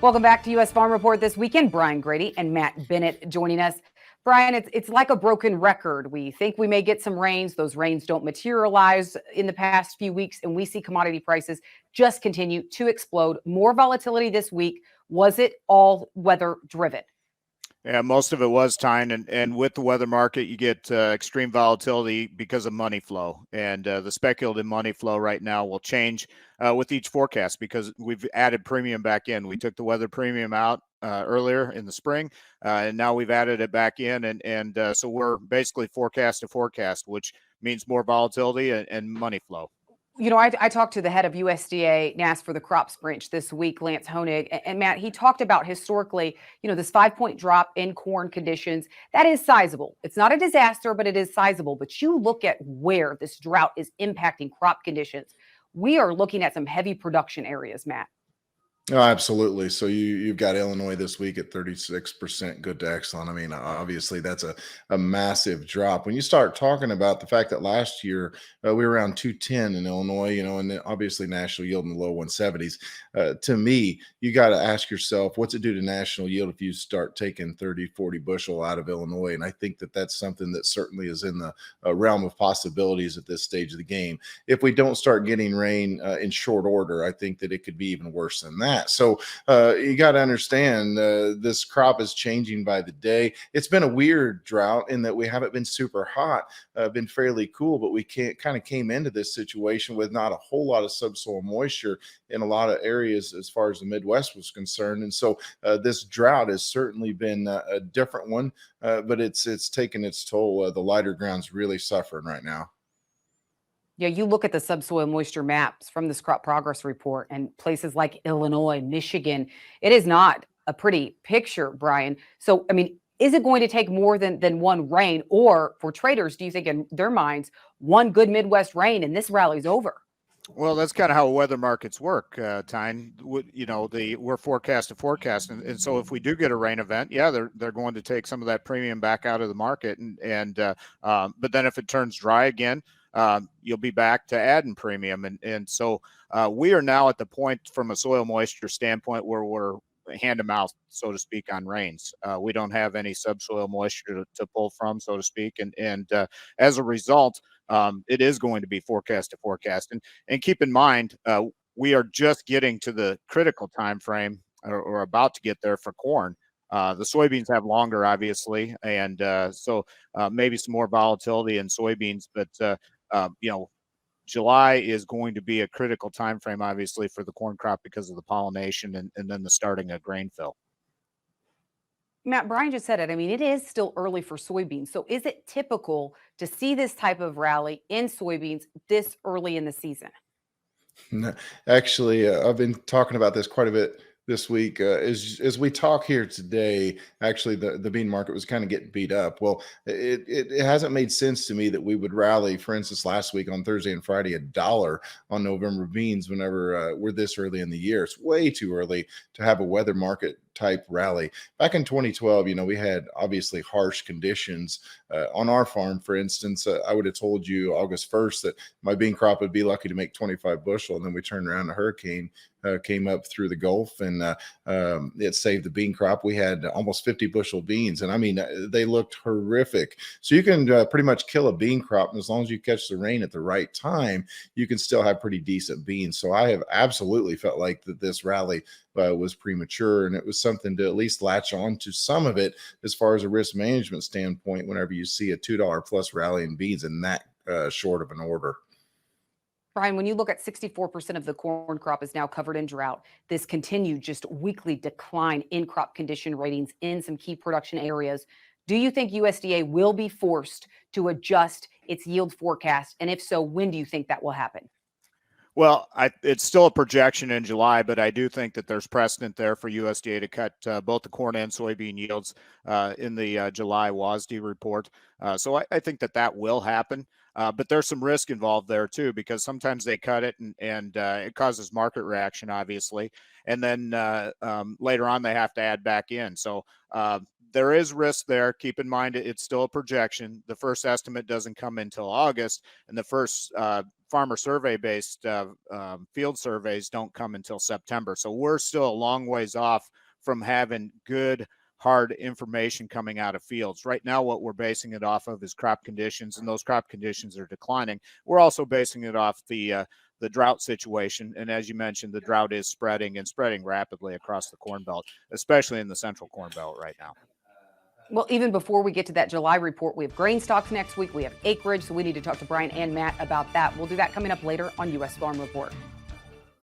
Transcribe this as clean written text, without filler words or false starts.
Welcome back to U.S. Farm Report this weekend. Brian Grete and Matt Bennett joining us. Brian, it's like a broken record. We think we may get some rains. Those rains don't materialize in the past few weeks, and we see commodity prices just continue to explode. More volatility this week. Was it all weather driven? Yeah, most of it was time, and with the weather market, you get extreme volatility because of money flow, and the speculative money flow right now will change with each forecast because we've added premium back in. We took the weather premium out earlier in the spring, and now we've added it back in, and so we're basically forecast to forecast, which means more volatility and money flow. You know, I talked to the head of USDA NAS for the crops branch this week, Lance Honig, and Matt, he talked about historically, this 5-point drop in corn conditions. That is sizable. It's not a disaster, but it is sizable. But you look at where this drought is impacting crop conditions. We are looking at some heavy production areas, Matt. Oh, absolutely. So you've got Illinois this week at 36% good to excellent. I mean, obviously that's a massive drop. When you start talking about the fact that last year we were around 210 in Illinois, and then obviously national yield in the low 170s. To me, you got to ask yourself, what's it do to national yield if you start taking 30, 40 bushel out of Illinois? And I think that that's something that certainly is in the realm of possibilities at this stage of the game. If we don't start getting rain in short order, I think that it could be even worse than that. So you got to understand this crop is changing by the day. It's been a weird drought in that we haven't been super hot, been fairly cool, but we kind of came into this situation with not a whole lot of subsoil moisture in a lot of areas as far as the Midwest was concerned. And so this drought has certainly been a different one, but it's taken its toll. The lighter ground's really suffering right now. Yeah, you look at the subsoil moisture maps from this crop progress report and places like Illinois, Michigan, it is not a pretty picture, Brian. So, I mean, is it going to take more than one rain? Or for traders, do you think in their minds, one good Midwest rain and this rally's over? Well, that's kind of how weather markets work, Tyne. We're forecast to forecast, and so if we do get a rain event, yeah, they're going to take some of that premium back out of the market, but then if it turns dry again, you'll be back to adding premium. And so we are now at the point from a soil moisture standpoint where we're hand to mouth, so to speak, on rains. We don't have any subsoil moisture to pull from, so to speak. And as a result, it is going to be forecast to forecast. And keep in mind, we are just getting to the critical time frame or about to get there for corn. The soybeans have longer, obviously, and so maybe some more volatility in soybeans, but July is going to be a critical time frame, obviously, for the corn crop because of the pollination and then the starting of grain fill. Matt, Brian just said it. I mean, it is still early for soybeans. So is it typical to see this type of rally in soybeans this early in the season? No, actually, I've been talking about this quite a bit this week. As we talk here today, actually, the bean market was kind of getting beat up. Well, it hasn't made sense to me that we would rally, for instance, last week on Thursday and Friday, $1 on November beans whenever we're this early in the year. It's way too early to have a weather market type rally. Back in 2012, we had obviously harsh conditions on our farm. For instance, I would have told you August 1st that my bean crop would be lucky to make 25 bushel, and then we turned around, a hurricane came up through the Gulf, and it saved the bean crop. We had almost 50 bushel beans, and I mean, they looked horrific. So you can pretty much kill a bean crop, and as long as you catch the rain at the right time, you can still have pretty decent beans. So I have absolutely felt like that this rally was premature, and it was something to at least latch on to some of it as far as a risk management standpoint whenever you see a $2 plus rally in beans in that short of an order. Brian, when you look at 64% of the corn crop is now covered in drought, this continued just weekly decline in crop condition ratings in some key production areas, do you think USDA will be forced to adjust its yield forecast? And if so, when do you think that will happen? Well, it's still a projection in July, but I do think that there's precedent there for USDA to cut both the corn and soybean yields in the July WASDE report. So I think that will happen. But there's some risk involved there, too, because sometimes they cut it and it causes market reaction, obviously. And then later on, they have to add back in. So there is risk there. Keep in mind it's still a projection. The first estimate doesn't come until August, and the first farmer survey-based field surveys don't come until September. So we're still a long ways off from having good, hard information coming out of fields. Right now, what we're basing it off of is crop conditions, and those crop conditions are declining. We're also basing it off the drought situation. And as you mentioned, the drought is spreading rapidly across the Corn Belt, especially in the central Corn Belt right now. Well, even before we get to that July report, we have grain stocks next week. We have acreage, so we need to talk to Brian and Matt about that. We'll do that coming up later on U.S. Farm Report.